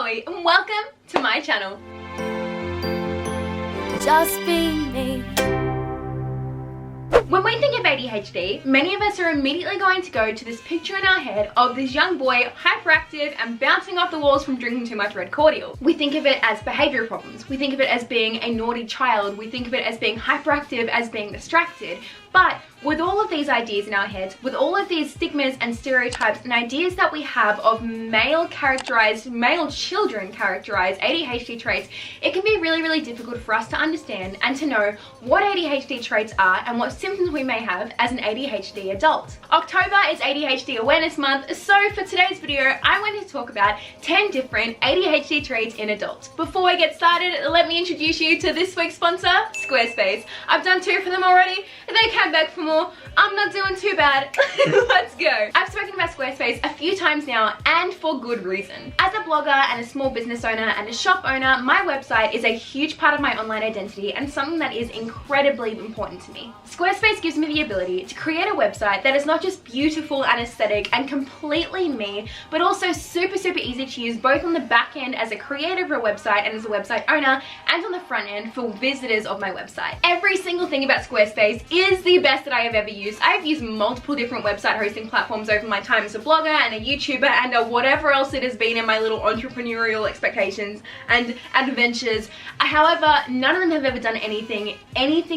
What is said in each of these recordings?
Chloe and welcome to my channel. Just being me. When we think of ADHD, many of us are immediately going to go to this picture in our head of this young boy, hyperactive and bouncing off the walls from drinking too much red cordial. We think of it as behavioural problems. We think of it as being a naughty child. We think of it as being hyperactive, as being distracted. But with all of these ideas in our heads, with all of these stigmas and stereotypes and ideas that we have of male children characterized ADHD traits, it can be really, really difficult for us to understand and to know what ADHD traits are and what symptoms we may have as an ADHD adult. October is ADHD Awareness Month, so for today's video, I wanted to talk about 10 different ADHD traits in adults. Before I get started, let me introduce you to this week's sponsor, Squarespace. I've done 2 for them already, and they came back for more. I'm not doing too bad. Let's go. I've spoken about Squarespace a few times now, and for good reason. As a blogger and a small business owner and a shop owner, my website is a huge part of my online identity and something that is incredibly important to me. Squarespace gives me the ability to create a website that is not just beautiful and aesthetic and completely me, but also super, super easy to use both on the back end as a creator of a website and as a website owner, and on the front end for visitors of my website. Every single thing about Squarespace is the best that I have ever used. I've used multiple different website hosting platforms over my time as a blogger and a YouTuber and whatever else it has been in my little entrepreneurial expectations and adventures. However, none of them have ever done anything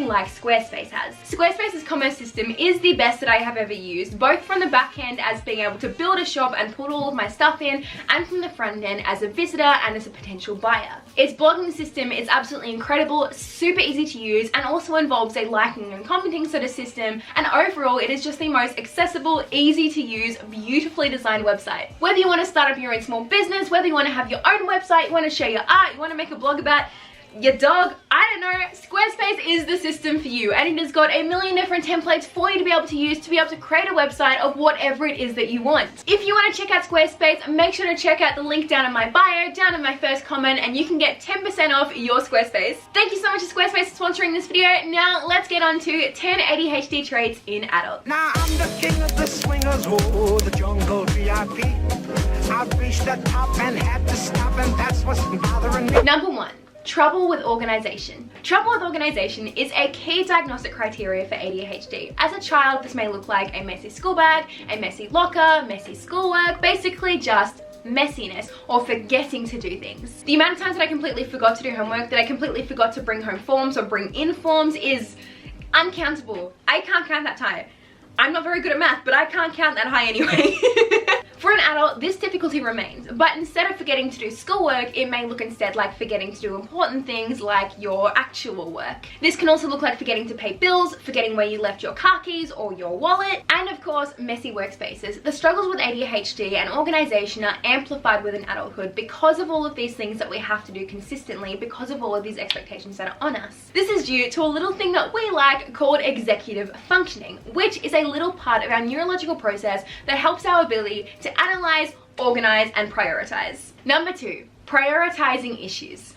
like Squarespace has. Squarespace's commerce system is the best that I have ever used, both from the back end as being able to build a shop and put all of my stuff in, and from the front end as a visitor and as a potential buyer. Its blogging system is absolutely incredible, super easy to use, and also involves a liking and commenting sort of system, and overall it is just the most accessible, easy to use, beautifully designed website. Whether you want to start up your own small business, whether you want to have your own website, you want to share your art, you want to make a blog about your dog, I don't know, Squarespace is the system for you, and it has got a million different templates for you to be able to use to be able to create a website of whatever it is that you want. If you want to check out Squarespace, make sure to check out the link down in my bio, down in my first comment, and you can get 10% off your Squarespace. Thank you so much to Squarespace for sponsoring this video. Now let's get on to 10 ADHD traits in adults. Now I'm the king of the swingers, oh, the jungle VIP. I've reached the top and had to stop, and that's what's bothering me. Number 1. Trouble with organization. Trouble with organization is a key diagnostic criteria for ADHD. As a child, this may look like a messy school bag, a messy locker, messy schoolwork, basically just messiness or forgetting to do things. The amount of times that I completely forgot to do homework, that I completely forgot to bring home forms or bring in forms is uncountable. I can't count that high. I'm not very good at math, but I can't count that high anyway. For an adult, this difficulty remains, but instead of forgetting to do schoolwork, it may look instead like forgetting to do important things like your actual work. This can also look like forgetting to pay bills, forgetting where you left your car keys or your wallet, and of course, messy workspaces. The struggles with ADHD and organization are amplified within adulthood because of all of these things that we have to do consistently, because of all of these expectations that are on us. This is due to a little thing that we like called executive functioning, which is a little part of our neurological process that helps our ability to analyze, organize, and prioritize. Number 2, prioritizing issues.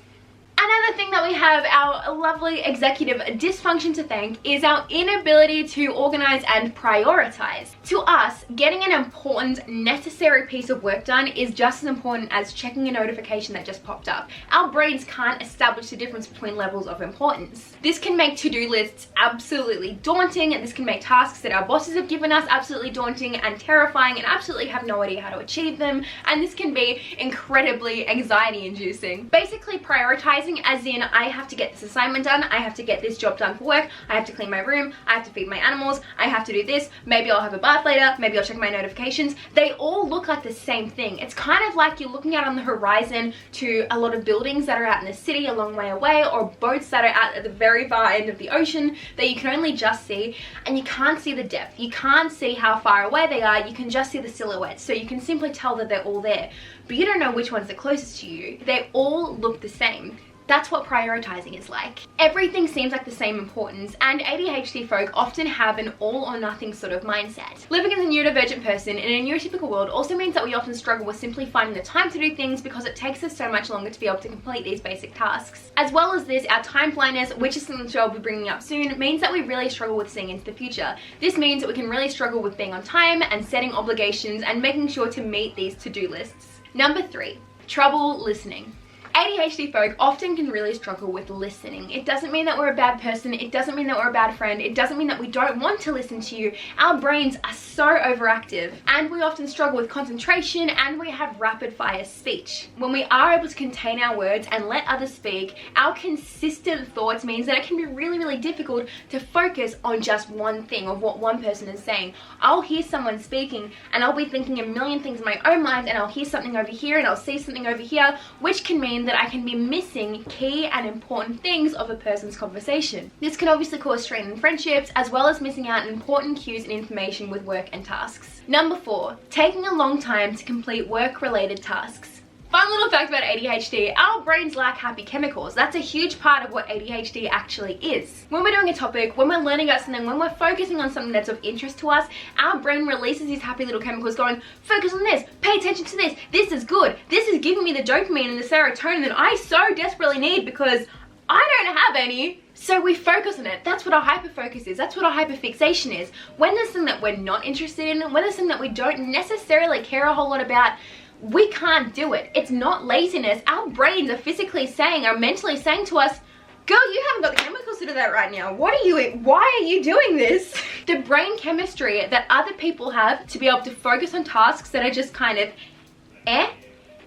Another thing that we have our lovely executive dysfunction to thank is our inability to organize and prioritize. To us, getting an important, necessary piece of work done is just as important as checking a notification that just popped up. Our brains can't establish the difference between levels of importance. This can make to-do lists absolutely daunting, and this can make tasks that our bosses have given us absolutely daunting and terrifying and absolutely have no idea how to achieve them, and this can be incredibly anxiety-inducing. Basically, prioritizing as in, I have to get this assignment done, I have to get this job done for work, I have to clean my room, I have to feed my animals, I have to do this, maybe I'll have a bath later, maybe I'll check my notifications. They all look like the same thing. It's kind of like you're looking out on the horizon to a lot of buildings that are out in the city a long way away, or boats that are out at the very far end of the ocean that you can only just see, and you can't see the depth. You can't see how far away they are, you can just see the silhouettes, so you can simply tell that they're all there. But you don't know which one's the closest to you. They all look the same. That's what prioritizing is like. Everything seems like the same importance, and ADHD folk often have an all or nothing sort of mindset. Living as a neurodivergent person in a neurotypical world also means that we often struggle with simply finding the time to do things because it takes us so much longer to be able to complete these basic tasks. As well as this, our time blindness, which is something that I'll be bringing up soon, means that we really struggle with seeing into the future. This means that we can really struggle with being on time and setting obligations and making sure to meet these to-do lists. Number 3. Trouble listening. ADHD folk often can really struggle with listening. It doesn't mean that we're a bad person. It doesn't mean that we're a bad friend. It doesn't mean that we don't want to listen to you. Our brains are so overactive, and we often struggle with concentration, and we have rapid fire speech. When we are able to contain our words and let others speak, our consistent thoughts means that it can be really, really difficult to focus on just one thing of what one person is saying. I'll hear someone speaking and I'll be thinking a million things in my own mind, and I'll hear something over here and I'll see something over here, which can mean that I can be missing key and important things of a person's conversation. This can obviously cause strain in friendships, as well as missing out on important cues and information with work and tasks. Number 4, taking a long time to complete work-related tasks. Fun little fact about ADHD, our brains lack happy chemicals. That's a huge part of what ADHD actually is. When we're doing a topic, when we're learning about something, when we're focusing on something that's of interest to us, our brain releases these happy little chemicals going, focus on this, pay attention to this is good, this is giving me the dopamine and the serotonin that I so desperately need because I don't have any. So we focus on it. That's what our hyperfocus is. That's what our hyperfixation is. When there's something that we're not interested in, when there's something that we don't necessarily care a whole lot about, we can't do it. It's not laziness. Our brains are physically saying, are mentally saying to us, girl, you haven't got the chemicals to do that right now. Why are you doing this? The brain chemistry that other people have to be able to focus on tasks that are just kind of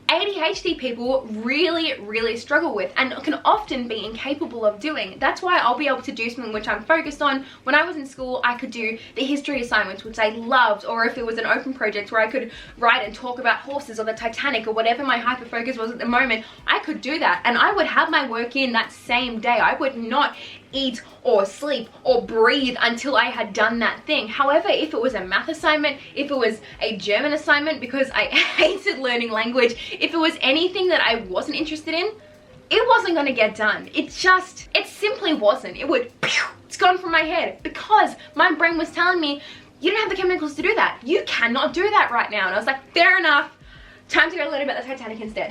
ADHD people really, really struggle with and can often be incapable of doing. That's why I'll be able to do something which I'm focused on. When I was in school, I could do the history assignments, which I loved, or if it was an open project where I could write and talk about horses or the Titanic or whatever my hyper focus was at the moment, I could do that and I would have my work in that same day. I would not eat or sleep or breathe until I had done that thing. However, if it was a math assignment, if it was a German assignment because I hated learning language, if it was anything that I wasn't interested in, it wasn't going to get done. It simply wasn't. It's gone from my head because my brain was telling me, you don't have the chemicals to do that. You cannot do that right now. And I was like, fair enough. Time to go learn about the Titanic instead.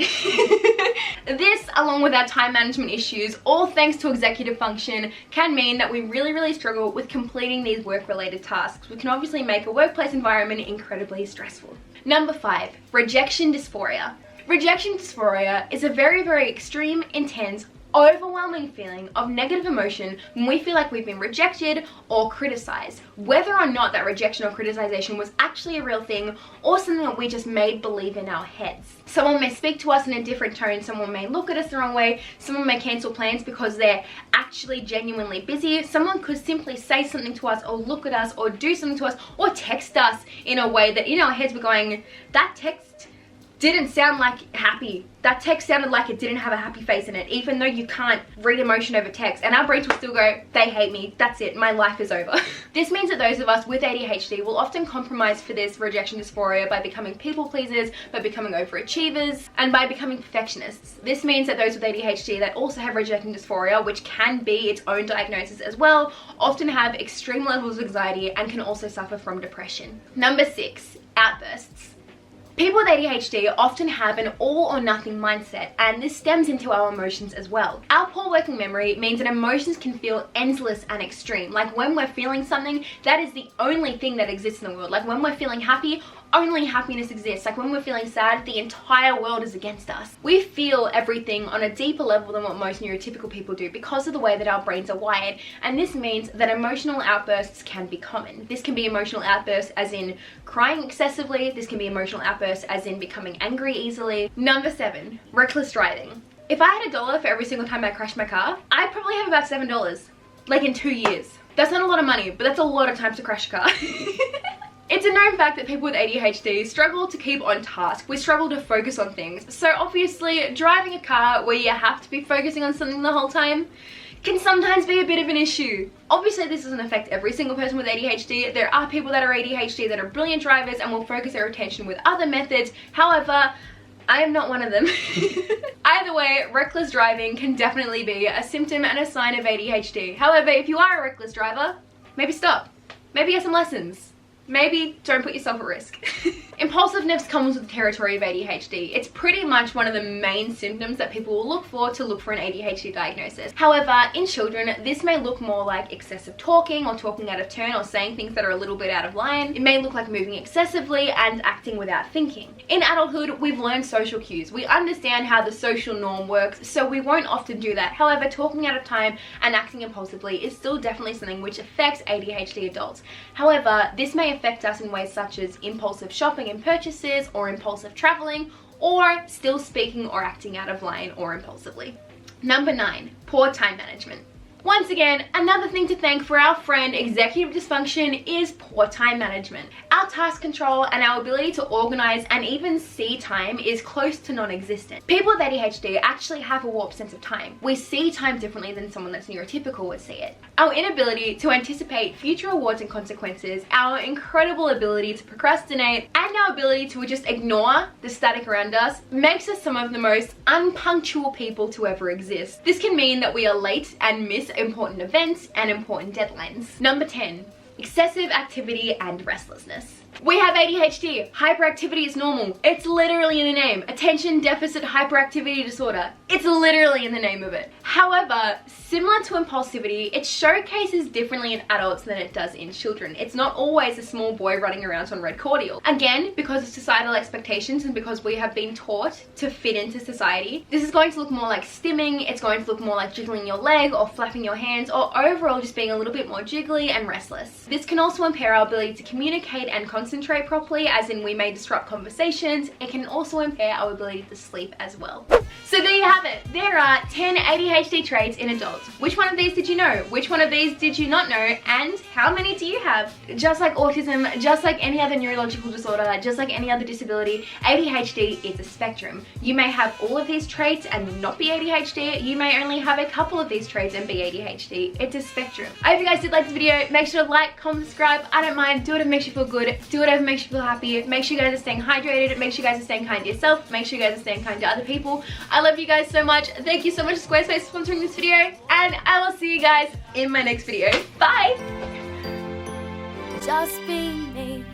This, along with our time management issues, all thanks to executive function, can mean that we really, really struggle with completing these work-related tasks, which can obviously make a workplace environment incredibly stressful. Number 5, rejection dysphoria. Rejection dysphoria is a very, very extreme, intense, overwhelming feeling of negative emotion when we feel like we've been rejected or criticized, whether or not that rejection or criticization was actually a real thing or something that we just made believe in our heads. Someone may speak to us in a different tone, someone may look at us the wrong way, someone may cancel plans because they're actually genuinely busy, someone could simply say something to us or look at us or do something to us or text us in a way that in our heads we're going, that text didn't sound like happy. That text sounded like it didn't have a happy face in it, even though you can't read emotion over text. And our brains will still go, they hate me, that's it, my life is over. This means that those of us with ADHD will often compromise for this rejection dysphoria by becoming people pleasers, by becoming overachievers, and by becoming perfectionists. This means that those with ADHD that also have rejection dysphoria, which can be its own diagnosis as well, often have extreme levels of anxiety and can also suffer from depression. Number 6, outbursts. People with ADHD often have an all or nothing mindset, and this stems into our emotions as well. Our poor working memory means that emotions can feel endless and extreme. Like when we're feeling something, that is the only thing that exists in the world. Like when we're feeling happy, only happiness exists. Like when we're feeling sad, the entire world is against us. We feel everything on a deeper level than what most neurotypical people do because of the way that our brains are wired, and this means that emotional outbursts can be common. This can be emotional outbursts as in crying excessively, this can be emotional outbursts as in becoming angry easily. Number 7, reckless driving. If I had $1 for every single time I crashed my car, I'd probably have about $7, like in 2 years. That's not a lot of money, but that's a lot of times to crash a car. It's a known fact that people with ADHD struggle to keep on task. We struggle to focus on things. So obviously, driving a car where you have to be focusing on something the whole time can sometimes be a bit of an issue. Obviously, this doesn't affect every single person with ADHD. There are people that are ADHD that are brilliant drivers and will focus their attention with other methods. However, I am not one of them. Either way, reckless driving can definitely be a symptom and a sign of ADHD. However, if you are a reckless driver, maybe stop. Maybe get some lessons. Maybe don't put yourself at risk. Impulsiveness comes with the territory of ADHD. It's pretty much one of the main symptoms that people will look for an ADHD diagnosis. However, in children, this may look more like excessive talking or talking out of turn or saying things that are a little bit out of line. It may look like moving excessively and acting without thinking. In adulthood, we've learned social cues. We understand how the social norm works, so we won't often do that. However, talking out of time and acting impulsively is still definitely something which affects ADHD adults. However, this may affect us in ways such as impulsive shopping and purchases, or impulsive traveling, or still speaking or acting out of line or impulsively. Number 9, poor time management. Once again, another thing to thank for our friend executive dysfunction is poor time management. Our task control and our ability to organize and even see time is close to non-existent. People with ADHD actually have a warped sense of time. We see time differently than someone that's neurotypical would see it. Our inability to anticipate future rewards and consequences, our incredible ability to procrastinate, and our ability to just ignore the static around us makes us some of the most unpunctual people to ever exist. This can mean that we are late and miss important events and important deadlines. Number 10, excessive activity and restlessness. We have ADHD. Hyperactivity is normal. It's literally in the name. Attention deficit hyperactivity disorder. It's literally in the name of it. However, similar to impulsivity, it showcases differently in adults than it does in children. It's not always a small boy running around on red cordial. Again, because of societal expectations and because we have been taught to fit into society, this is going to look more like stimming, it's going to look more like jiggling your leg or flapping your hands, or overall just being a little bit more jiggly and restless. This can also impair our ability to communicate and concentrate properly, as in we may disrupt conversations. It can also impair our ability to sleep as well. So there you have it. There are 10 ADHD traits in adults. Which one of these did you know? Which one of these did you not know? And how many do you have? Just like autism, just like any other neurological disorder, just like any other disability, ADHD is a spectrum. You may have all of these traits and not be ADHD. You may only have a couple of these traits and be ADHD. It's a spectrum. I hope you guys did like this video. Make sure to like, comment, subscribe. I don't mind. Do whatever makes you feel good. Do whatever makes you feel happy. Make sure you guys are staying hydrated. Make sure you guys are staying kind to yourself. Make sure you guys are staying kind to other people. I love you guys so much. Thank you so much to Squarespace for sponsoring this video, and I will see you guys in my next video. Bye! Just be me.